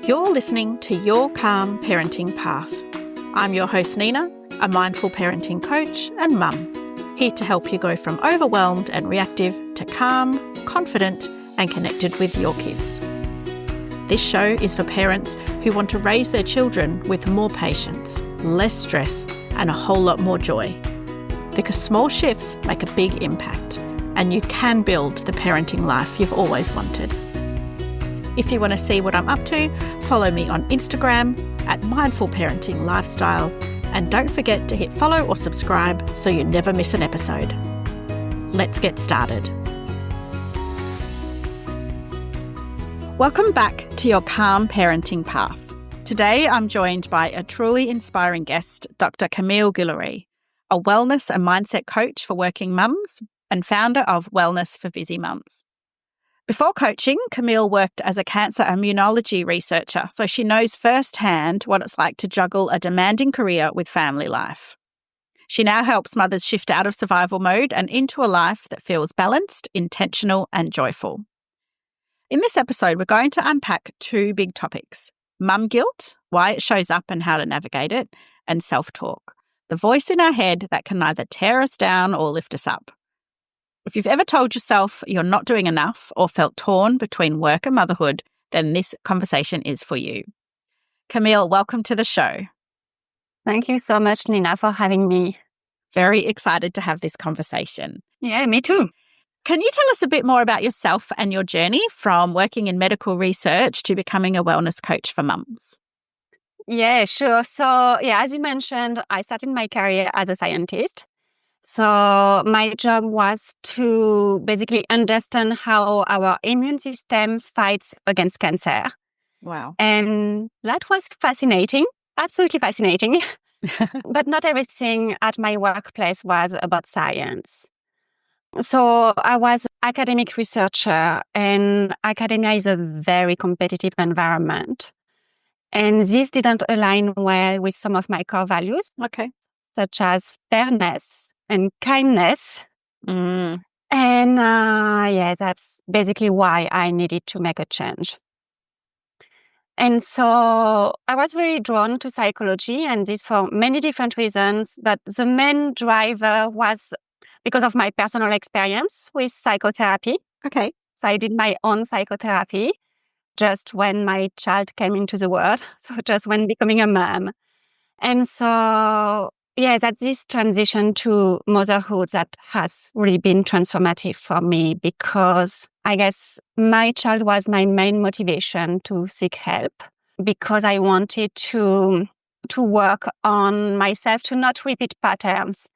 You're listening to Your Calm Parenting Path. I'm your host, Nina, a mindful parenting coach and mum, here to help you go from overwhelmed and reactive to calm, confident, and connected with your kids. This show is for parents who want to raise their children with more patience, less stress, and a whole lot more joy. Because small shifts make a big impact, and you can build the parenting life you've always wanted. If you want to see what I'm up to, follow me on Instagram at Mindful Parenting Lifestyle, and don't forget to hit follow or subscribe so you never miss an episode. Let's get started. Welcome back to Your Calm Parenting Path. Today I'm joined by a truly inspiring guest, Dr Camille Guillerey, a wellness and mindset coach for working mums and founder of Wellness for Busy Mums. Before coaching, Camille worked as a cancer immunology researcher, so she knows firsthand what it's like to juggle a demanding career with family life. She now helps mothers shift out of survival mode and into a life that feels balanced, intentional, and joyful. In this episode, we're going to unpack two big topics: mum guilt, why it shows up and how to navigate it, and self-talk, the voice in our head that can either tear us down or lift us up. If you've ever told yourself you're not doing enough or felt torn between work and motherhood, then this conversation is for you. Camille, welcome to the show. Thank you so much, Nina, for having me. Very excited to have this conversation. Yeah, me too. Can you tell us a bit more about yourself and your journey from working in medical research to becoming a wellness coach for mums? Yeah, sure. So, as you mentioned, I started my career as a scientist. So my job was to basically understand how our immune system fights against cancer. Wow. And that was fascinating, absolutely fascinating. But not everything at my workplace was about science. So I was an academic researcher, and academia is a very competitive environment. And this didn't align well with some of my core values, such as fairness and kindness. And that's basically why I needed to make a change. And so I was very drawn to psychology, and this for many different reasons. But the main driver was because of my personal experience with psychotherapy. Okay. So I did my own psychotherapy just when my child came into the world. So just when becoming a mom. And so that's this transition to motherhood that has really been transformative for me, because I guess my child was my main motivation to seek help, because I wanted to work on myself, to not repeat patterns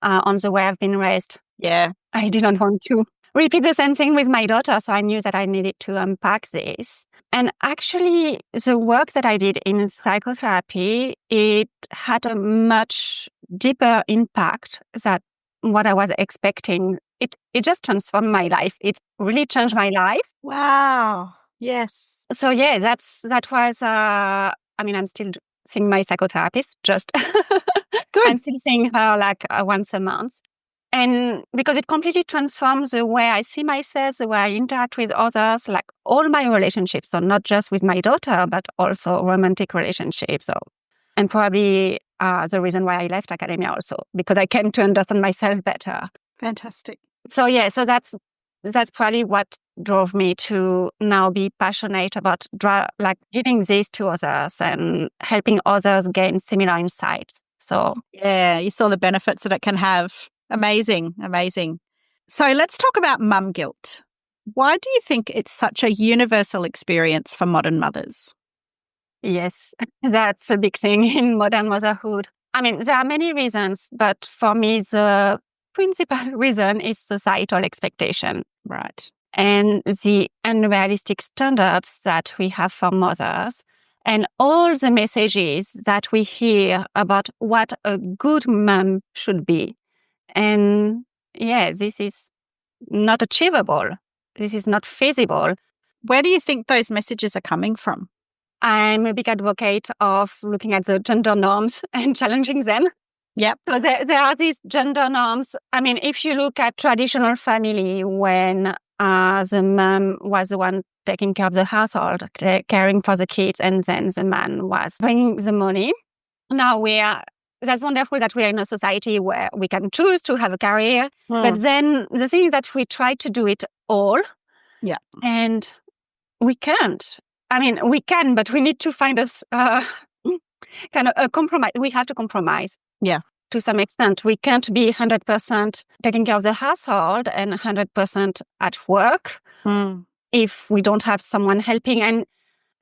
on the way I've been raised. Yeah. I didn't want to repeat the same thing with my daughter, so I knew that I needed to unpack this. And actually, the work that I did in psychotherapy, it had a much deeper impact than what I was expecting. It just transformed my life. It really changed my life. Wow. Yes. So that was, I'm still seeing my psychotherapist, just. Good. I'm still seeing her once a month. And because it completely transforms the way I see myself, the way I interact with others, like all my relationships, so not just with my daughter, but also romantic relationships. And probably the reason why I left academia also, because I came to understand myself better. Fantastic. So that's probably what drove me to now be passionate about giving this to others and helping others gain similar insights. So yeah, you saw the benefits that it can have. Amazing, amazing. So let's talk about mum guilt. Why do you think it's such a universal experience for modern mothers? Yes, that's a big thing in modern motherhood. There are many reasons, but for me, the principal reason is societal expectation. Right. And the unrealistic standards that we have for mothers, and all the messages that we hear about what a good mom should be. And this is not achievable. This is not feasible. Where do you think those messages are coming from? I'm a big advocate of looking at the gender norms and challenging them. Yep. So there are these gender norms. If you look at traditional family, when the mom was the one taking care of the household, caring for the kids, and then the man was bringing the money. Now that's wonderful that we are in a society where we can choose to have a career. But then the thing is that we try to do it all. Yeah. And we can't. I mean, we can, but we need to find kind of a compromise. We have to compromise. Yeah. To some extent. We can't be 100% taking care of the household and 100% at work if we don't have someone helping. And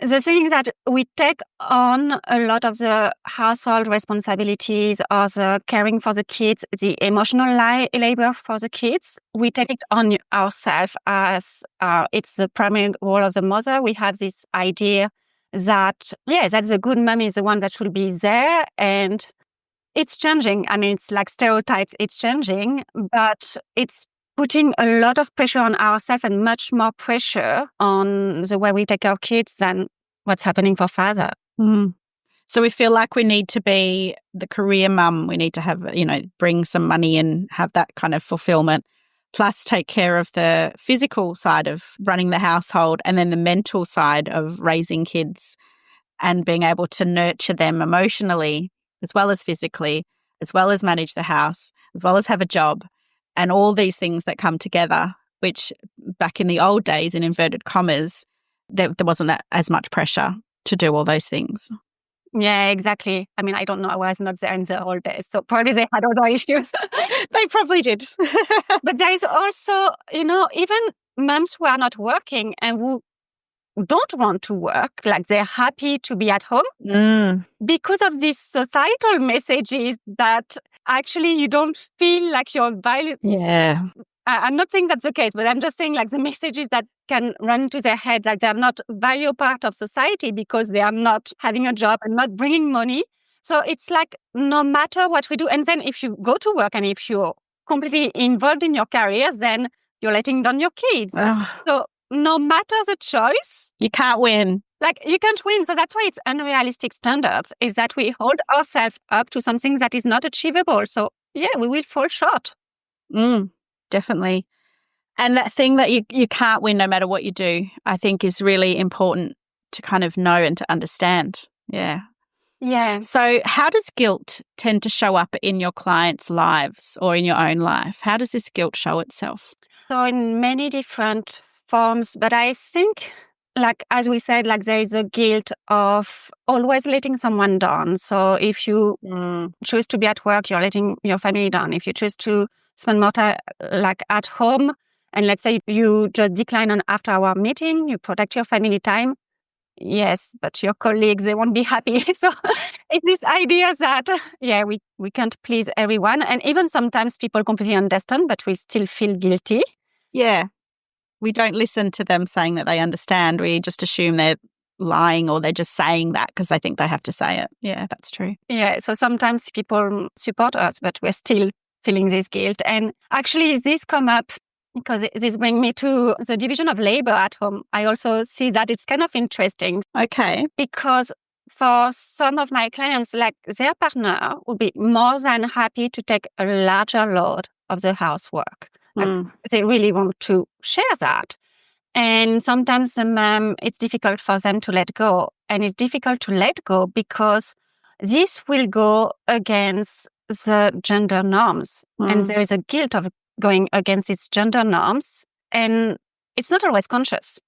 the thing is that we take on a lot of the household responsibilities or the caring for the kids, the emotional labor for the kids. We take it on ourselves as it's the primary role of the mother. We have this idea that, that the good mom is the one that should be there. And it's changing. I mean, it's like stereotypes. It's changing, but it's putting a lot of pressure on ourselves and much more pressure on the way we take our kids than what's happening for father. So we feel like we need to be the career mum. We need to have, bring some money and have that kind of fulfillment, plus take care of the physical side of running the household and then the mental side of raising kids and being able to nurture them emotionally as well as physically, as well as manage the house, as well as have a job, and all these things that come together, which back in the old days, in inverted commas, there wasn't as much pressure to do all those things. Yeah, exactly. I mean, I don't know. I was not there in the old days, so probably they had other issues. They probably did. But there is also, even moms who are not working and who don't want to work, like they're happy to be at home because of these societal messages that actually you don't feel like you're valued. Yeah. I'm not saying that's the case, but I'm just saying like the messages that can run to their head, like they're not valuable part of society because they are not having a job and not bringing money. So it's like no matter what we do, and then if you go to work and if you're completely involved in your career, then you're letting down your kids. So no matter the choice, you can't win. Like you can't win. So that's why it's unrealistic standards, is that we hold ourselves up to something that is not achievable. So we will fall short. Definitely. And that thing that you can't win no matter what you do, I think is really important to kind of know and to understand. Yeah. Yeah. So how does guilt tend to show up in your clients' lives or in your own life? How does this guilt show itself? So in many different forms, but I think, like, as we said, like there is a guilt of always letting someone down. So if you choose to be at work, you're letting your family down. If you choose to spend more time like at home, and let's say you just decline an after-hour meeting, you protect your family time. Yes, but your colleagues, they won't be happy. So it's this idea that, we can't please everyone. And even sometimes people completely understand, but we still feel guilty. Yeah. We don't listen to them saying that they understand. We just assume they're lying or they're just saying that because they think they have to say it. Yeah, that's true. Yeah, so sometimes people support us, but we're still feeling this guilt. And actually, this come up because this brings me to the division of labor at home. I also see that it's kind of interesting. Okay. Because for some of my clients, like their partner would be more than happy to take a larger load of the housework. They really want to share that. And sometimes the mom, it's difficult for them to let go. And it's difficult to let go because this will go against the gender norms. And there is a guilt of going against its gender norms. And it's not always conscious.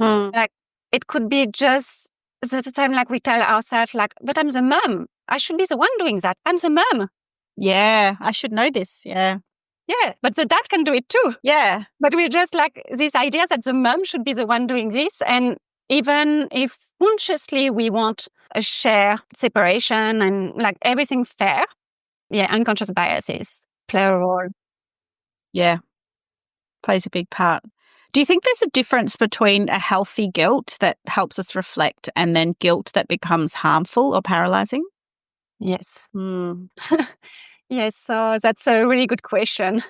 Like it could be just the time like we tell ourselves like, but I'm the mom. I should be the one doing that. I'm the mom. Yeah, I should know this. Yeah. Yeah, but the dad can do it too. Yeah. But we're just like this idea that the mom should be the one doing this. And even if consciously we want a share separation and like everything fair, unconscious biases play a role. Yeah, plays a big part. Do you think there's a difference between a healthy guilt that helps us reflect and then guilt that becomes harmful or paralyzing? Yes. Yes, so that's a really good question.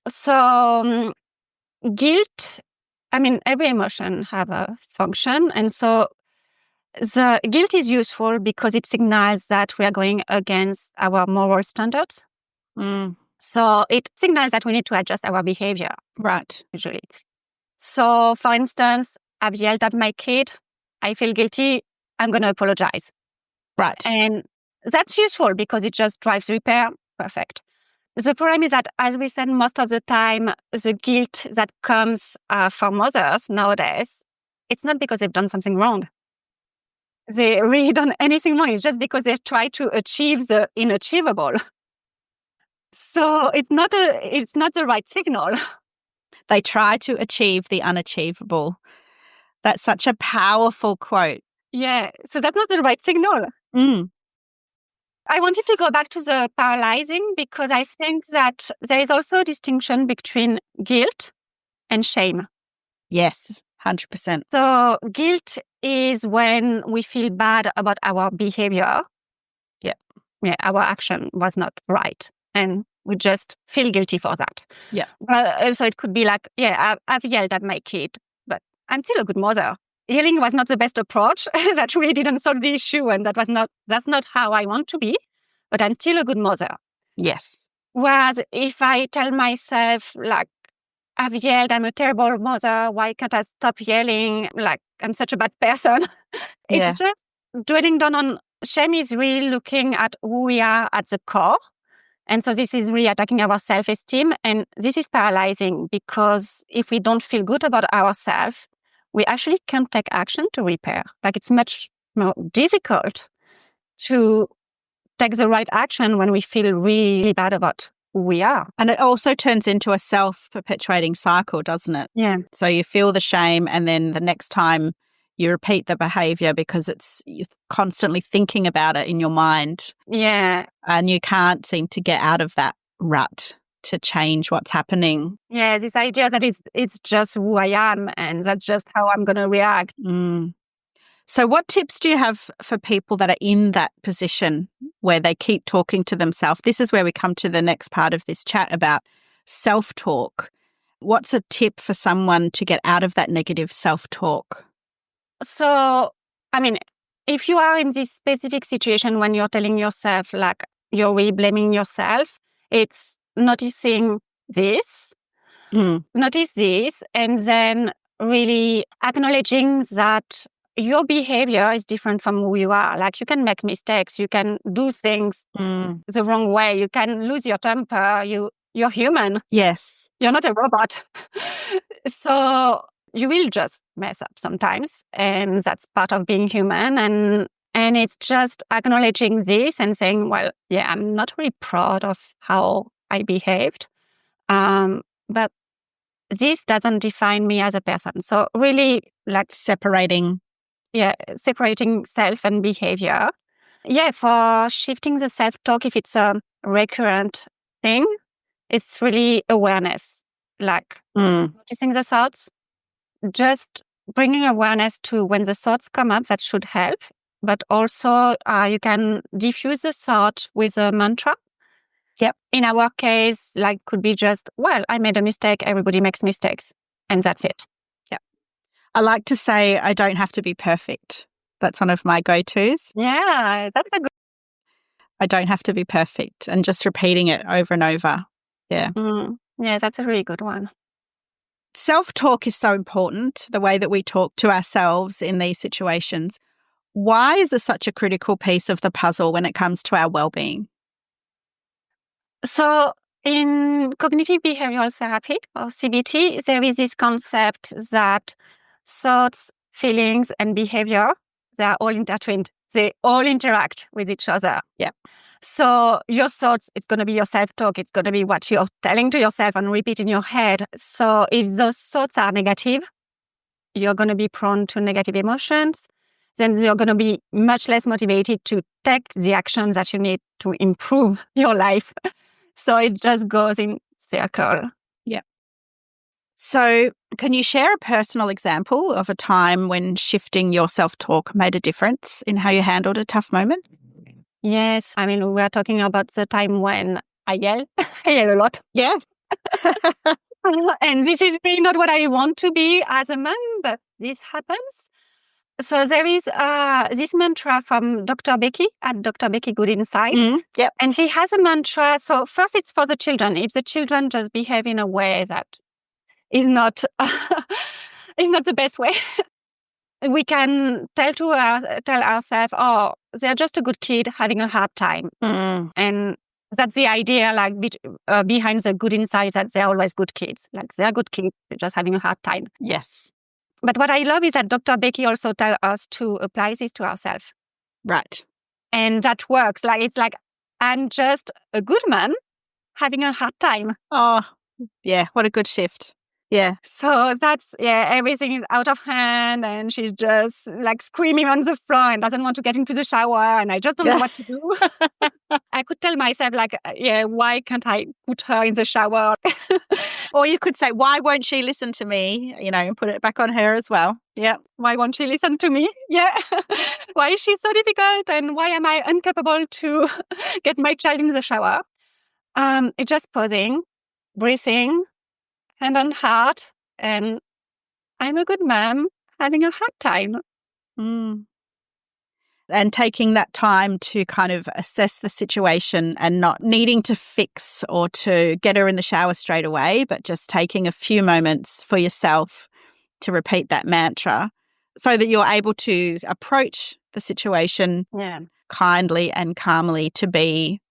So guilt, I mean, every emotion have a function. And so the guilt is useful because it signals that we are going against our moral standards. So it signals that we need to adjust our behavior. Right. Usually. So for instance, I've yelled at my kid. I feel guilty. I'm going to apologize. Right. And that's useful because it just drives repair. Perfect. The problem is that, as we said, most of the time, the guilt that comes from mothers nowadays, it's not because they've done something wrong. They really done anything wrong. It's just because they try to achieve the unachievable. So it's not the right signal. They try to achieve the unachievable. That's such a powerful quote. Yeah. So that's not the right signal. Mm. I wanted to go back to the paralyzing because I think that there is also a distinction between guilt and shame. Yes, 100%. So guilt is when we feel bad about our behavior. Yeah, our action was not right. And we just feel guilty for that. Yeah. But so it could be like, I've yelled at my kid, but I'm still a good mother. Yelling was not the best approach. That really didn't solve the issue. And that's not how I want to be, but I'm still a good mother. Yes. Whereas if I tell myself, like, I've yelled, I'm a terrible mother, why can't I stop yelling? Like, I'm such a bad person. Yeah. It's just dwelling down on shame is really looking at who we are at the core. And so this is really attacking our self-esteem. And this is paralyzing because if we don't feel good about ourselves, we actually can't take action to repair. Like, it's much more difficult to take the right action when we feel really bad about who we are. And it also turns into a self-perpetuating cycle, doesn't it? Yeah. So you feel the shame, and then the next time you repeat the behavior because you're constantly thinking about it in your mind. Yeah. And you can't seem to get out of that rut to change what's happening. Yeah, this idea that it's just who I am and that's just how I'm going to react. Mm. So what tips do you have for people that are in that position where they keep talking to themselves? This is where we come to the next part of this chat about self-talk. What's a tip for someone to get out of that negative self-talk? So, I mean, if you are in this specific situation when you're telling yourself, like, you're really blaming yourself, it's noticing this, notice this, and then really acknowledging that your behavior is different from who you are. Like, you can make mistakes, you can do things the wrong way, you can lose your temper, you're human. Yes. You're not a robot. So you will just mess up sometimes, and that's part of being human. And it's just acknowledging this and saying, well, yeah, I'm not really proud of how I behaved, but this doesn't define me as a person. So really, like, separating self and behavior. Yeah, for shifting the self-talk, if it's a recurrent thing, it's really awareness, like noticing the thoughts, just bringing awareness to when the thoughts come up. That should help. But also you can diffuse the thought with a mantra. Yep. In our case, like, could be just, well, I made a mistake. Everybody makes mistakes. And that's it. Yep. I like to say I don't have to be perfect. That's one of my go-tos. Yeah, that's a good. I don't have to be perfect, and just repeating it over and over. Yeah. Yeah, that's a really good one. Self-talk is so important, the way that we talk to ourselves in these situations. Why is it such a critical piece of the puzzle when it comes to our well-being? So in cognitive behavioral therapy, or CBT, there is this concept that thoughts, feelings, and behavior, they are all intertwined. They all interact with each other. Yeah. So your thoughts, it's going to be your self-talk. It's going to be what you're telling to yourself and repeat in your head. So if those thoughts are negative, you're going to be prone to negative emotions. Then you're going to be much less motivated to take the actions that you need to improve your life. So it just goes in circle. Yeah. So can you share a personal example of a time when shifting your self-talk made a difference in how you handled a tough moment? Yes. I mean, we're talking about the time when I yell. I yell a lot. Yeah. And this is really not what I want to be as a mom, but this happens. So there is this mantra from Dr. Becky at Dr. Becky Good Inside. Yep. And she has a mantra. So first, it's for the children. If the children just behave in a way that is not It's not the best way. We can tell ourselves, oh, they're just a good kid having a hard time. And that's the idea, like behind the good inside, that they're always good kids. Like they're good kids, they're just having a hard time. Yes. But what I love is that Dr. Becky also tells us to apply this to ourselves. Right. And that works. Like it's like, I'm just a good mom having a hard time. Oh, yeah. What a good shift. Yeah. So that's, everything is out of hand and she's just like screaming on the floor and doesn't want to get into the shower and I just don't know what to do. I could tell myself like, why can't I put her in the shower? Or you could say, why won't she listen to me? And put it back on her as well. Yeah. Why won't she listen to me? Yeah. Why is she so difficult? And why am I incapable to get my child in the shower? It's just pausing, breathing, hand on heart, and I'm a good mom having a hard time. And taking that time to kind of assess the situation and not needing to fix or to get her in the shower straight away, but just taking a few moments for yourself to repeat that mantra so that you're able to approach the situation kindly and calmly to be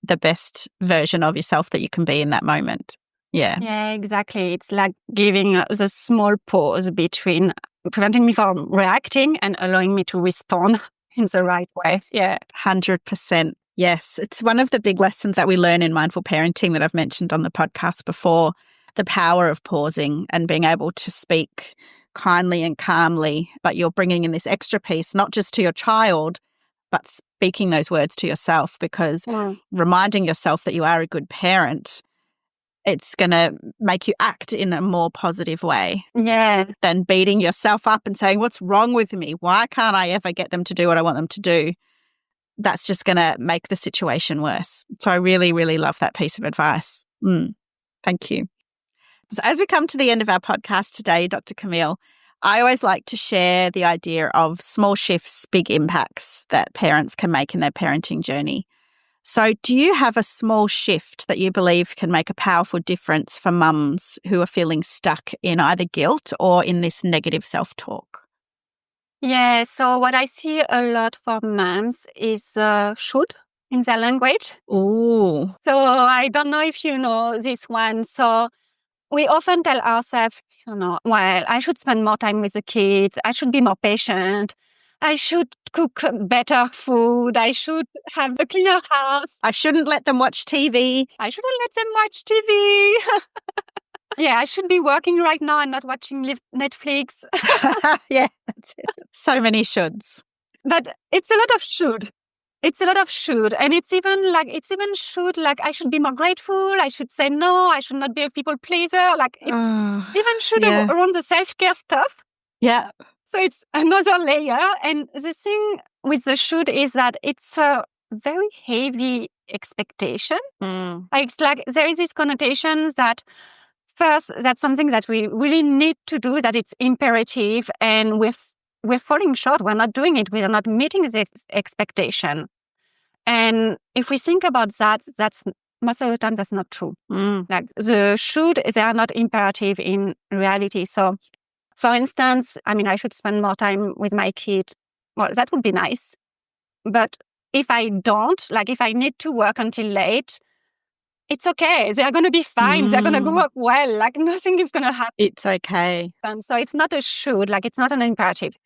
the best version of yourself that you can be in that moment. Yeah, exactly. It's like giving the small pause between preventing me from reacting and allowing me to respond in the right way. Yeah. 100%. Yes. It's one of the big lessons that we learn in mindful parenting that I've mentioned on the podcast before, the power of pausing and being able to speak kindly and calmly, but you're bringing in this extra piece, not just to your child, but speaking those words to yourself, because reminding yourself that you are a good parent, it's going to make you act in a more positive way than beating yourself up and saying, what's wrong with me? Why can't I ever get them to do what I want them to do? That's just going to make the situation worse. So I really, really love that piece of advice. Thank you. So as we come to the end of our podcast today, Dr. Camille, I always like to share the idea of small shifts, big impacts that parents can make in their parenting journey. So do you have a small shift that you believe can make a powerful difference for mums who are feeling stuck in either guilt or in this negative self-talk? Yeah, so what I see a lot for moms is should in their language. Ooh. So I don't know if you know this one. So we often tell ourselves, well, I should spend more time with the kids. I should be more patient. I should cook better food. I should have a cleaner house. I shouldn't let them watch TV. I shouldn't let them watch TV. Yeah, I should be working right now and not watching Netflix. Yeah, that's it. So many shoulds. But it's a lot of should. It's a lot of should. And it's even should, like I should be more grateful. I should say no. I should not be a people pleaser. Like it's even should around the self-care stuff. Yeah. So it's another layer. And the thing with the should is that it's a very heavy expectation. It's like there is this connotation that first, that's something that we really need to do, that it's imperative, and we're falling short. We're not doing it. We are not meeting this expectation. And if we think about that, that's most of the time that's not true. Like the should, they are not imperative in reality. So for instance, I should spend more time with my kid. Well, that would be nice. But if I don't, like if I need to work until late, it's okay. They're going to be fine. They're going to grow up well. Like nothing is going to happen. It's okay. So it's not a should, like it's not an imperative.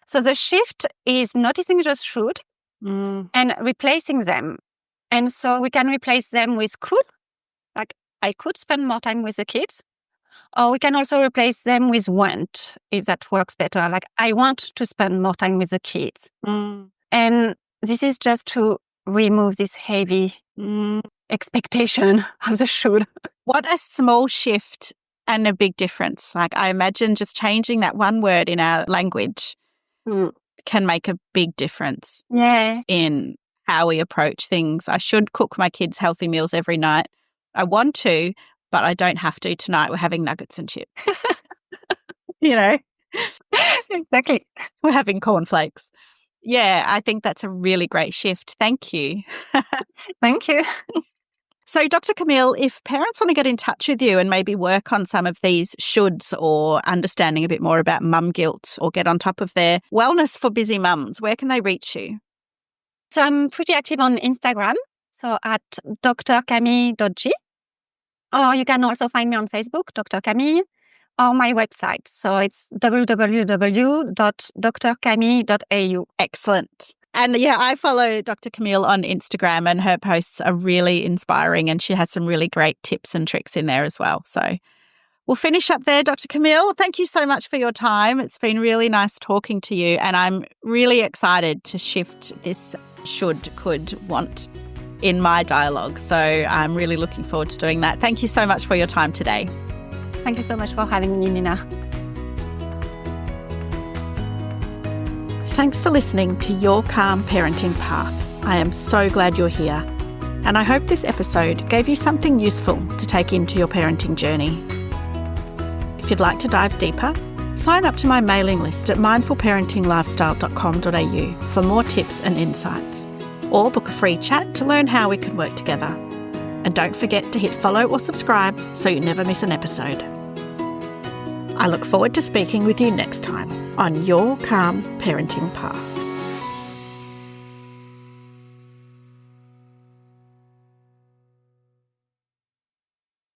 So the shift is noticing just should and replacing them. And so we can replace them with could. Like I could spend more time with the kids. Or we can also replace them with want, if that works better. Like I want to spend more time with the kids. And this is just to remove this heavy expectation of the should. What a small shift and a big difference. Like I imagine just changing that one word in our language can make a big difference in how we approach things. I should cook my kids healthy meals every night. I want to, but I don't have to. Tonight we're having nuggets and chips. Exactly. We're having cornflakes. Yeah, I think that's a really great shift. Thank you. Thank you. So, Dr. Camille, if parents want to get in touch with you and maybe work on some of these shoulds or understanding a bit more about mum guilt or get on top of their wellness for busy mums, where can they reach you? So I'm pretty active on Instagram, so at drcamille.g. Or you can also find me on Facebook, Dr. Camille, or my website. So it's www.drcamille.au. Excellent. And yeah, I follow Dr. Camille on Instagram and her posts are really inspiring and she has some really great tips and tricks in there as well. So we'll finish up there, Dr. Camille. Thank you so much for your time. It's been really nice talking to you and I'm really excited to shift this should, could, want in my dialogue. So I'm really looking forward to doing that. Thank you so much for your time today. Thank you so much for having me, Nina. Thanks for listening to Your Calm Parenting Path. I am so glad you're here. And I hope this episode gave you something useful to take into your parenting journey. If you'd like to dive deeper, sign up to my mailing list at mindfulparentinglifestyle.com.au for more tips and insights. Or book a free chat to learn how we can work together. And don't forget to hit follow or subscribe so you never miss an episode. I look forward to speaking with you next time on Your Calm Parenting Path.